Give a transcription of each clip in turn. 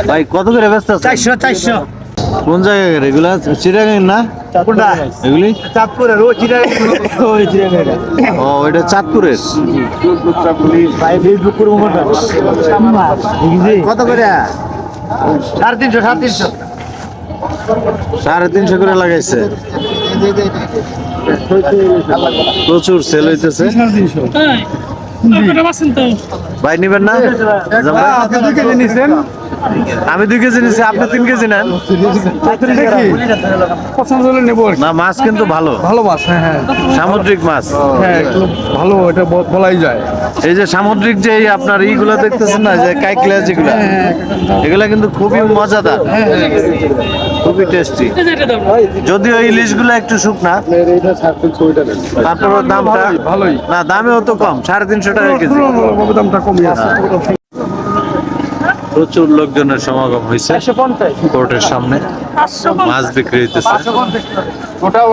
ভাই কত করে ব্যস্ত আছে? 400 কোন জায়গায় এগুলা? চিটাগাং না কোনটা এগুলি? চাঁদপুরের ও চিটাগাং ও এটা চাঁদপুরের। ভাই ফেসবুক করবো কত করে? 350 350 করে লাগাইছে। প্রচুর সেল হইতেছে। ভাই নিবেন না? আপনি 2 কেজি নিছেন, আমি 2 কেজি নিছি, আপনি 3 কেজি নেন। পছন্দ হলে নেবো আর কি। না মাছ কিন্তু ভালো, ভালো মাছ, হ্যাঁ হ্যাঁ সামুদ্রিক মাছ। হ্যাঁ একটু ভালো, এটা বলাই যায়। এই যে সামুদ্রিক যে এই আপনার এইগুলো দেখতেছেন না, যে কাইকলা যেগুলা, এগুলা কিন্তু খুবই মজাদার, খুবই টেস্টি। যদিও ইলিশগুলো একটু শুকনা, তারপর দামটা ভালোই। না, দামেও তো কম, 350 টাকা কেজি। দামটা কমই আছে। প্রচুর লোকজনের সমাগম হয়েছে কোর্টের সামনে, মাছ বিক্রি হইতেছে। ওটাও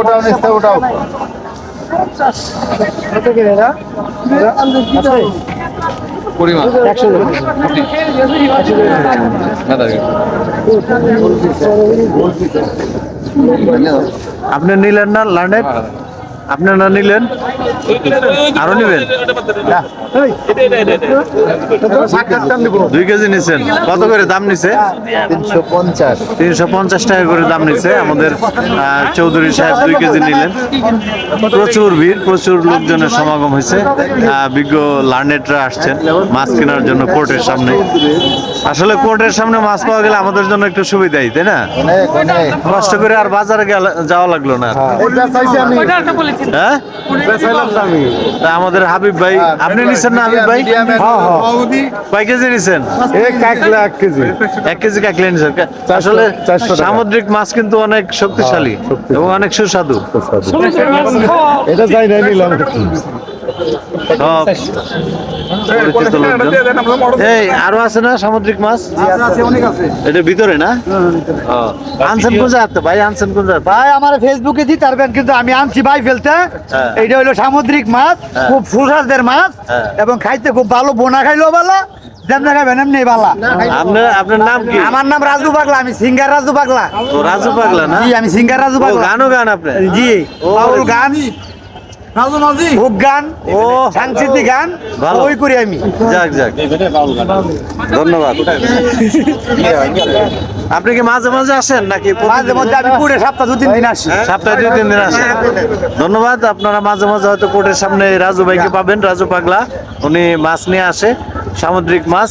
পরিমাণ আপনি নিলেন না লার্নেট? আপনারা নিলেন, আরো নিবেন? 2 কেজি নিছেন, কত করে দাম নিছে? 350 টাকা করে দাম নিছে। আমাদের চৌধুরী সাহেব 2 কেজি নিলেন। প্রচুর ভিড়, প্রচুর লোকজনের সমাগম হয়েছে। বিজ্ঞ লার্নেটরা আসছেন মাছ কেনার জন্য কোর্টের সামনে। আসলে কোর্টের সামনে মাছ পাওয়া গেলে আমাদের জন্য একটু সুবিধাই, তাই না? কষ্ট করে আর বাজারে যাওয়া লাগলো না। হ্যাঁ, তা আমাদের হাবিব ভাই, আপনি নিছেন না হাবিব ভাই? কয় কেজি নিছেন? 1 কেজি। 1 কেজি কাকলে নিছেন। আসলে 400 টাকা। সামুদ্রিক মাছ কিন্তু অনেক শক্তিশালী এবং অনেক সুস্বাদু। এটা যাই নাই নিলাম। সব পরিচিত লোকজন। এই আরো আছে না সামুদ্রিক মাছ? এটা ভিতরে না? ও, আনছেন কোন জায়গাতে ভাই? আনছেন কোন জায়গাতে? ভাই আমার ফেসবুকে দিতে পারবেন, কিন্তু আমি আনছি ভাই ফেলতে। হ্যাঁ। এইটা হলো সামুদ্রিক মাছ, খুব সুস্বাদের মাছ হ্যাঁ। এবং খাইতে খুব ভালো। বোনা খাইলেও ভালো, যেমন খাইবেন এমনি ভালো। আপনার নাম কি? আমার নাম রাজু পাগলা, আমি সিঙ্গার রাজু পাগলা। ও রাজু পাগলা না? জি আমি সিঙ্গার রাজু ও, পাগলা। গানও গান আপনি? জি ও, বাউল গান, হুক গান, ও সাংস্কৃতিক গান ভালো। ওই করি আমি। যাক ধন্যবাদ। আপনি কি মাঝে মাঝে আসেন নাকি মাঝে মধ্যে আমি পুরো সপ্তাহ 2-3 দিন আসি। সপ্তাহে 2-3 দিন আসেন? ধন্যবাদ। আপনারা মাঝে মাঝে হয়তো কোর্টের সামনে রাজু ভাইকে পাবেন, রাজু পাগলা। উনি মাছ নিয়ে আসে, সামুদ্রিক মাছ।